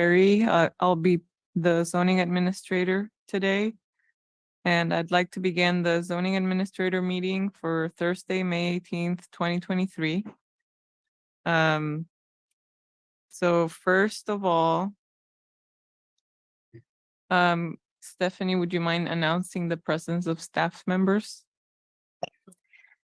I'll be the zoning administrator today. And I'd like to begin the zoning administrator meeting for Thursday, May 18th, 2023. So first of all, Stephanie, would you mind announcing the presence of staff members?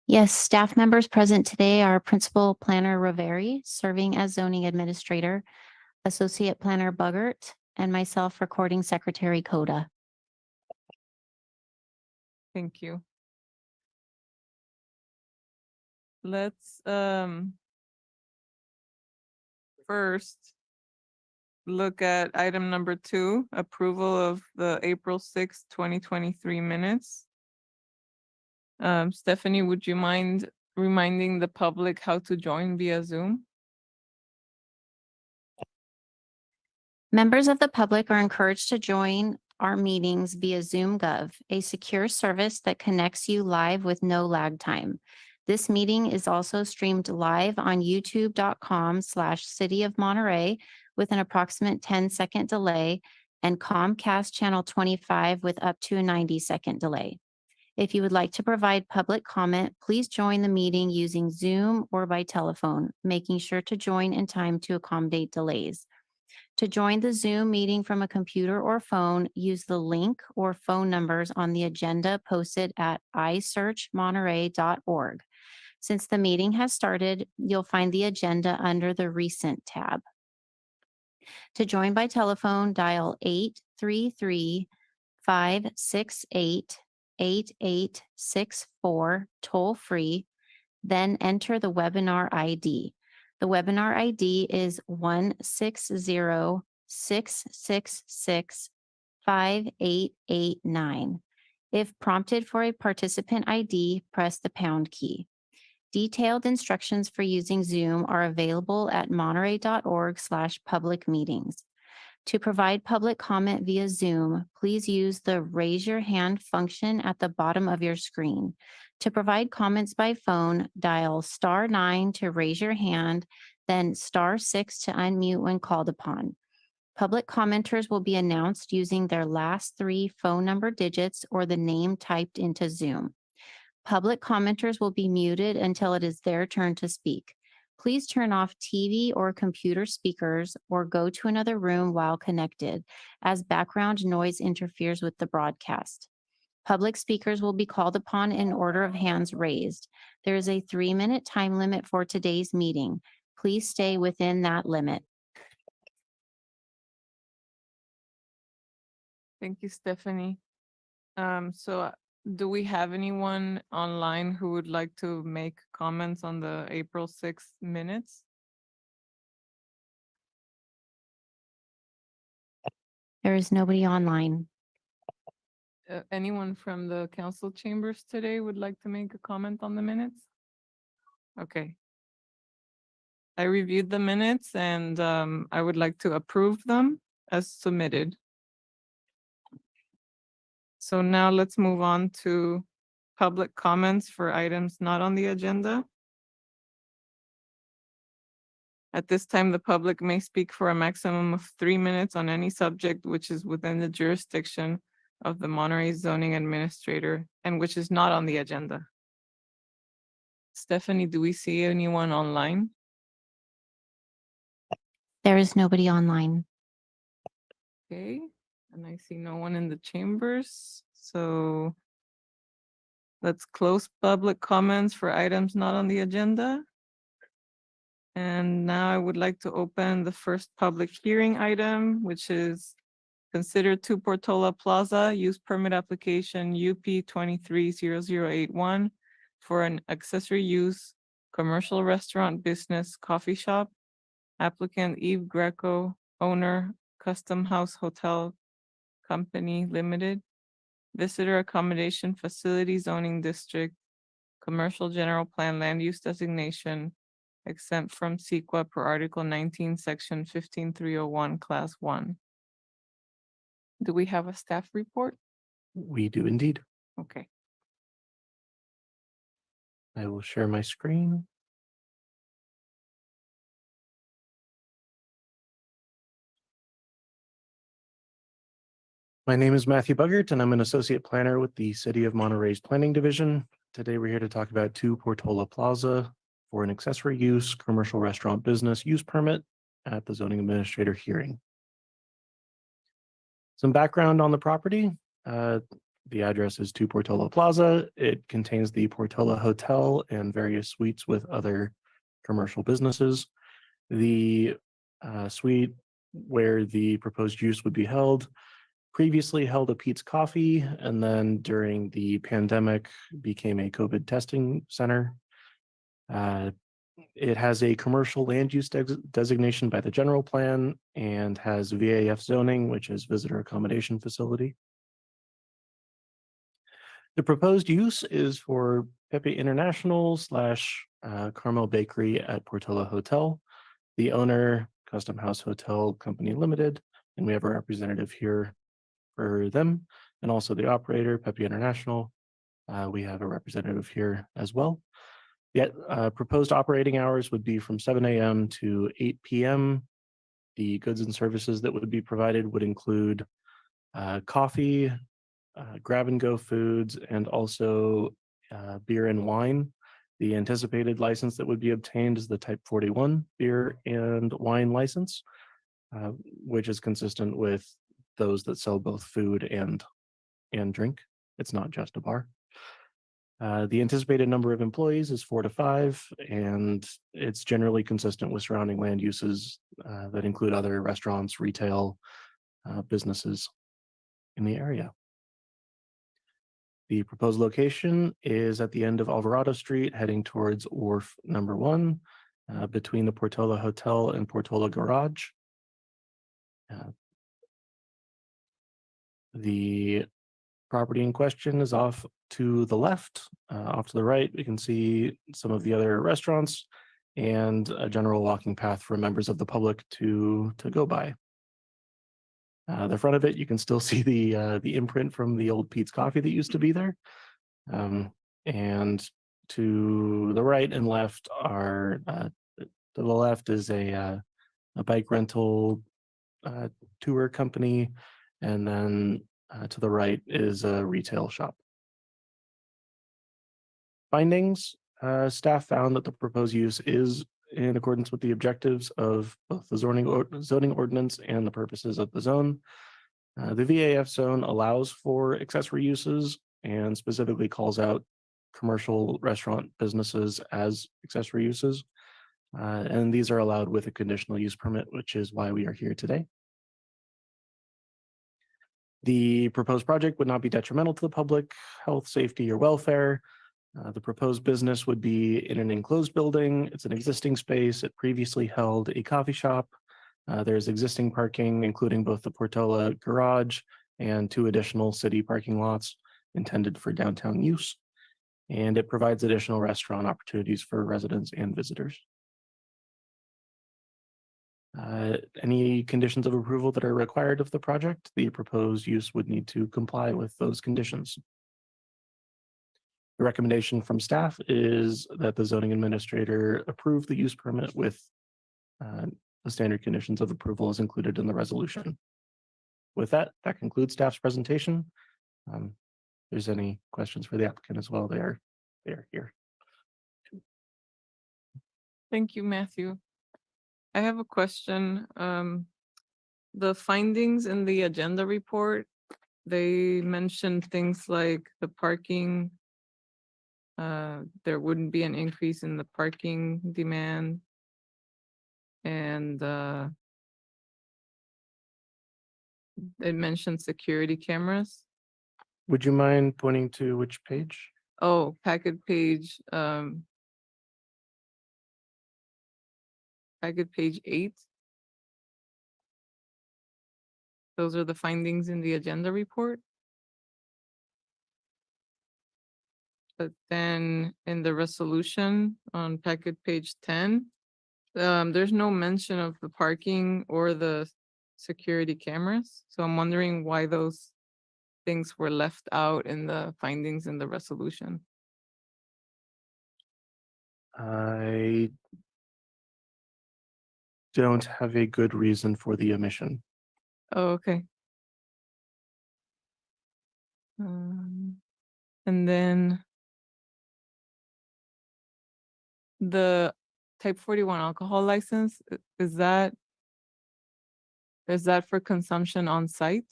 Yes, staff members present today are Principal Planner Riveri, serving as zoning administrator, Associate Planner Buggert, and myself, Recording Secretary Coda. Thank you. Let's first look at item number 2, approval of the April 6th, 2023 minutes. Stephanie, would you mind reminding the public how to join via Zoom? Members of the public are encouraged to join our meetings via Zoom Gov, a secure service that connects you live with no lag time. This meeting is also streamed live on youtube.com/City of Monterey with an approximate 10-second delay and Comcast channel 25 with up to a 90-second delay. If you would like to provide public comment, please join the meeting using Zoom or by telephone, making sure to join in time to accommodate delays. To join the Zoom meeting from a computer or phone, use the link or phone numbers on the agenda posted at isearchmonterey.org. Since the meeting has started, you'll find the agenda under the Recent tab. To join by telephone, dial 833-568-8864 toll-free, then enter the webinar ID. The webinar ID is 160-666-5889. If prompted for a participant ID, press the pound key. Detailed instructions for using Zoom are available at monterey.org/public meetings. To provide public comment via Zoom, please use the raise your hand function at the bottom of your screen. To provide comments by phone, dial *9 to raise your hand, then *6 to unmute when called upon. Public commenters will be announced using their last 3 phone number digits or the name typed into Zoom. Public commenters will be muted until it is their turn to speak. Please turn off TV or computer speakers or go to another room while connected, as background noise interferes with the broadcast. Public speakers will be called upon in order of hands raised. There is a 3-minute time limit for today's meeting. Please stay within that limit. Thank you, Stephanie. Do we have anyone online who would like to make comments on the April 6th minutes? There is nobody online. Anyone from the council chambers today would like to make a comment on the minutes? Okay. I reviewed the minutes and I would like to approve them as submitted. So now let's move on to public comments for items not on the agenda. At this time, the public may speak for a maximum of 3 minutes on any subject which is within the jurisdiction of the Monterey zoning administrator and which is not on the agenda. Stephanie, do we see anyone online? There is nobody online. Okay, and I see no one in the chambers, so let's close public comments for items not on the agenda. And now I would like to open the first public hearing item, which is consider 2 Portola Plaza use permit application UP 230081 for an accessory use commercial restaurant business coffee shop. Applicant Eve Greco, owner Custom House Hotel Company Limited. Visitor accommodation facility zoning district, commercial general plan land use designation, exempt from CEQA per Article 19, Section 15301, Class 1. Do we have a staff report? We do indeed. Okay. I will share my screen. My name is Matthew Buggert, and I'm an associate planner with the City of Monterey's Planning Division. Today, we're here to talk about 2 Portola Plaza for an accessory use commercial restaurant business use permit at the zoning administrator hearing. Some background on the property. The address is 2 Portola Plaza. It contains the Portola Hotel and various suites with other commercial businesses. The suite where the proposed use would be held previously held a Pete's Coffee, and then during the pandemic became a COVID testing center. It has a commercial land use designation by the general plan and has VAF zoning, which is visitor accommodation facility. The proposed use is for Pepe International / Carmel Bakery at Portola Hotel. The owner, Custom House Hotel Company Limited, and we have a representative here for them, and also the operator, Pepe International. We have a representative here as well. The proposed operating hours would be from 7 a.m. to 8 p.m. The goods and services that would be provided would include coffee, grab-and-go foods, and also beer and wine. The anticipated license that would be obtained is the Type 41 beer and wine license, which is consistent with those that sell both food and drink. It's not just a bar. The anticipated number of employees is 4 to 5, and it's generally consistent with surrounding land uses that include other restaurants, retail businesses in the area. The proposed location is at the end of Alvarado Street, heading towards Wharf number 1, between the Portola Hotel and Portola Garage. The property in question is off to the left. Off to the right, we can see some of the other restaurants and a general walking path for members of the public to go by. The front of it, you can still see the imprint from the old Pete's Coffee that used to be there. And to the right and left are, to the left is a bike rental tour company, and then to the right is a retail shop. Findings, staff found that the proposed use is in accordance with the objectives of both the zoning ordinance and the purposes of the zone. The VAF zone allows for accessory uses and specifically calls out commercial restaurant businesses as accessory uses. And these are allowed with a conditional use permit, which is why we are here today. The proposed project would not be detrimental to the public health, safety, or welfare. The proposed business would be in an enclosed building. It's an existing space. It previously held a coffee shop. There's existing parking, including both the Portola Garage and 2 additional city parking lots intended for downtown use. And it provides additional restaurant opportunities for residents and visitors. Any conditions of approval that are required of the project, the proposed use would need to comply with those conditions. The recommendation from staff is that the zoning administrator approve the use permit with the standard conditions of approval as included in the resolution. With that, that concludes staff's presentation. If there's any questions for the applicant as well, they are here. Thank you, Matthew. I have a question. The findings in the agenda report, they mentioned things like the parking. There wouldn't be an increase in the parking demand. And it mentioned security cameras. Would you mind pointing to which page? Oh, packet page 8. Those are the findings in the agenda report. But then in the resolution on packet page 10, there's no mention of the parking or the security cameras. So I'm wondering why those things were left out in the findings in the resolution. I don't have a good reason for the omission. Oh, okay. And then the type 41 alcohol license, is that for consumption on site?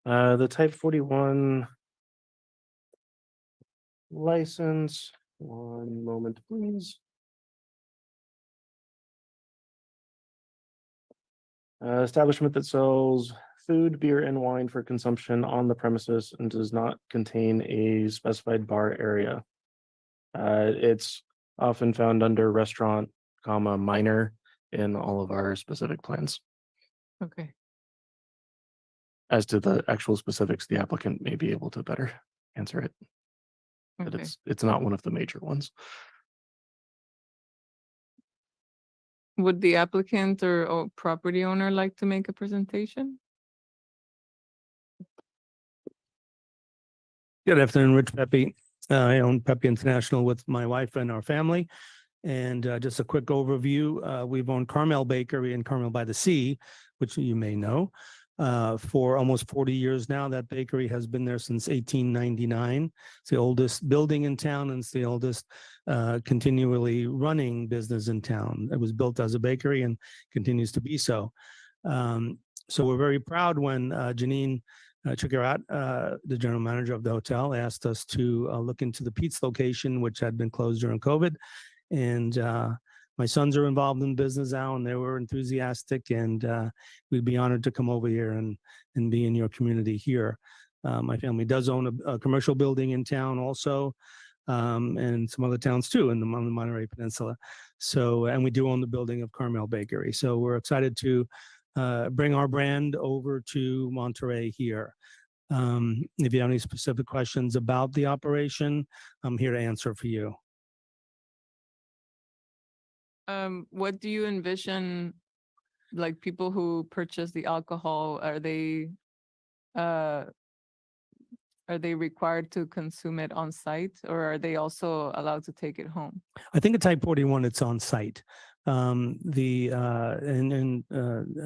The type 41 license, one moment, please. Establishment that sells food, beer, and wine for consumption on the premises and does not contain a specified bar area. It's often found under restaurant, comma, minor in all of our specific plans. Okay, As to the actual specifics, the applicant may be able to better answer it, but okay. it's not one of the major ones. Would the applicant or property owner like to make a presentation? Good afternoon, Rich Pepe. I own Pepe International with my wife and our family. And just a quick overview, we've owned Carmel Bakery in Carmel by the Sea, which you may know, for almost 40 years now. That bakery has been there since 1899. It's the oldest building in town and it's the oldest continually running business in town. It was built as a bakery and continues to be so. So we're very proud when Janine Chikarat, the general manager of the hotel, asked us to look into the Pete's location, which had been closed during COVID. And my sons are involved in business now, and they were enthusiastic. And we'd be honored to come over here and be in your community here. My family does own a commercial building in town also, and some other towns too on the Monterey Peninsula. So, and we do own the building of Carmel Bakery. So we're excited to bring our brand over to Monterey here. If you have any specific questions about the operation, I'm here to answer for you. What do you envision, like people who purchase the alcohol, are they required to consume it on site, or are they also allowed to take it home? I think at type 41, it's on site. And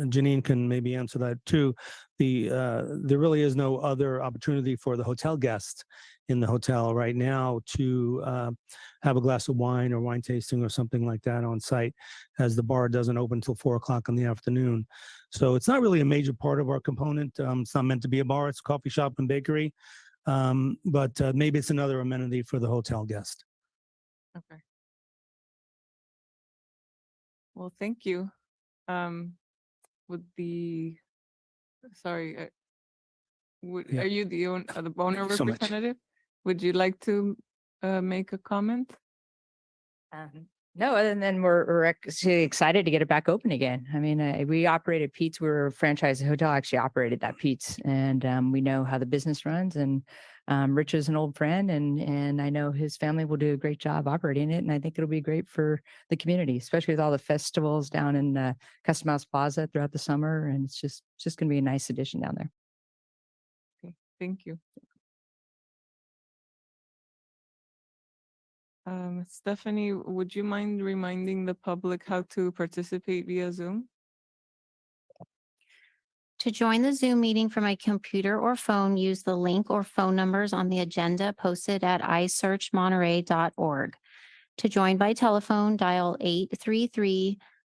Janine can maybe answer that too. There really is no other opportunity for the hotel guests in the hotel right now to have a glass of wine or wine tasting or something like that on site, as the bar doesn't open until 4 o'clock in the afternoon. So it's not really a major part of our component. It's not meant to be a bar. It's a coffee shop and bakery. But maybe it's another amenity for the hotel guest. Okay. Well, thank you. Would the, sorry, Yeah. are you the owner Thank you so much. representative? Would you like to make a comment? No, other than we're actually excited to get it back open again. I mean, we operated Pete's. We were a franchise hotel, actually operated that Pete's, and we know how the business runs. And Rich is an old friend, and I know his family will do a great job operating it. And I think it'll be great for the community, especially with all the festivals down in Custom House Plaza throughout the summer. And it's just going to be a nice addition down there. Okay, thank you. Stephanie, would you mind reminding the public how to participate via Zoom? To join the Zoom meeting from a computer or phone, use the link or phone numbers on the agenda posted at isearchmonterey.org. To join by telephone, dial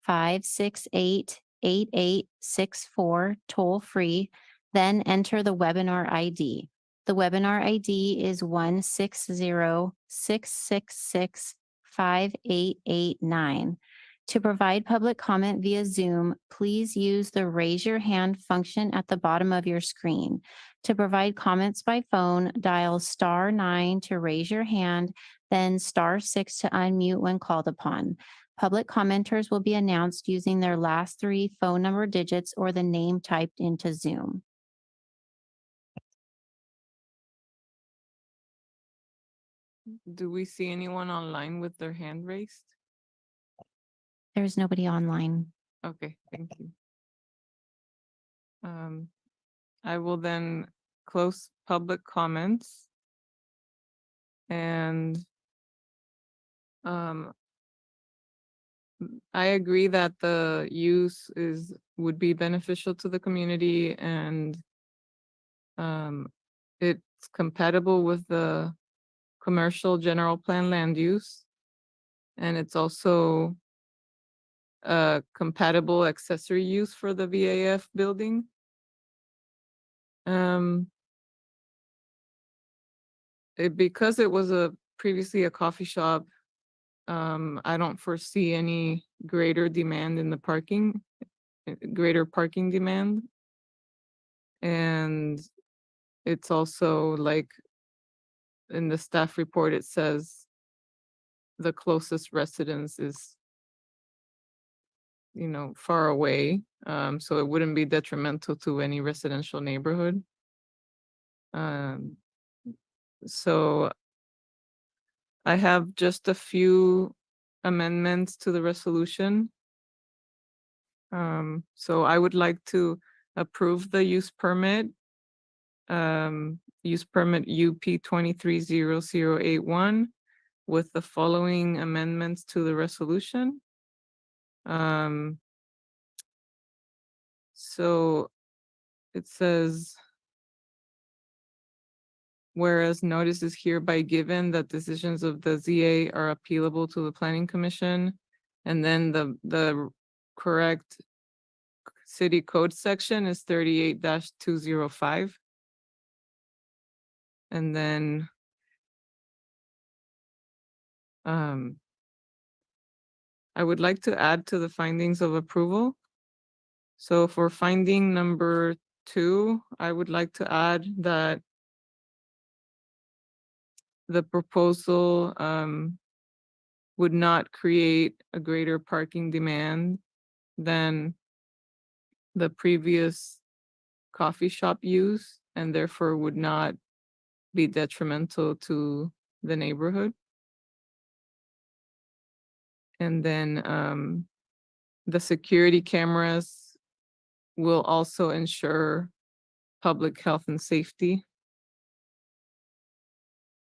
833-568-8864 toll free, then enter the webinar ID. The webinar ID is 160-666-5889. To provide public comment via Zoom, please use the raise your hand function at the bottom of your screen. To provide comments by phone, dial *9 to raise your hand, then *6 to unmute when called upon. Public commenters will be announced using their last 3 phone number digits or the name typed into Zoom. Do we see anyone online with their hand raised? There's nobody online. Okay, thank you. I will then close public comments. And I agree that the use would be beneficial to the community, and it's compatible with the commercial general plan land use. And it's also a compatible accessory use for the VAF building. Because it was previously a coffee shop, I don't foresee any greater demand in the parking, greater parking demand. And it's also like in the staff report, it says the closest residence is, far away. So it wouldn't be detrimental to any residential neighborhood. So I have just a few amendments to the resolution. So I would like to approve the use permit. Use permit UP 230081 with the following amendments to the resolution. So it says, whereas notice is hereby given that decisions of the ZA are appealable to the planning commission. And then the correct city code section is 38-205. And then I would like to add to the findings of approval. So for finding number 2, I would like to add that the proposal would not create a greater parking demand than the previous coffee shop use, and therefore would not be detrimental to the neighborhood. And then the security cameras will also ensure public health and safety.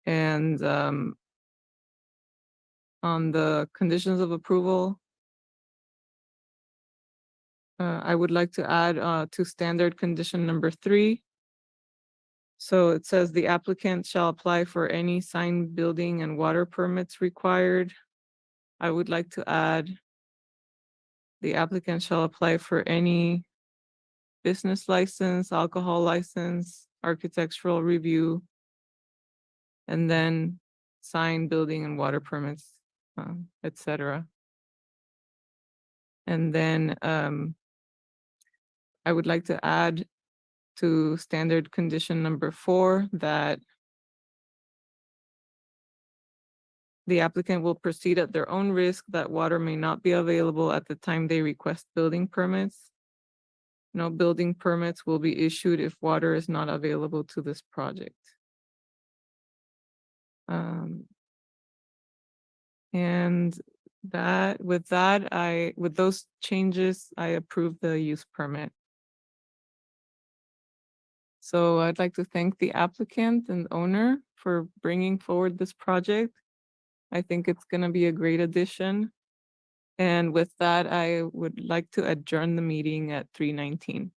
And on the conditions of approval, I would like to add to standard condition number 3. So it says the applicant shall apply for any sign, building, and water permits required. I would like to add the applicant shall apply for any business license, alcohol license, architectural review, and then sign, building, and water permits, etc. And then I would like to add to standard condition number 4 that the applicant will proceed at their own risk, that water may not be available at the time they request building permits. No building permits will be issued if water is not available to this project. And with those changes, I approve the use permit. So I'd like to thank the applicant and owner for bringing forward this project. I think it's going to be a great addition. And with that, I would like to adjourn the meeting at 3:19.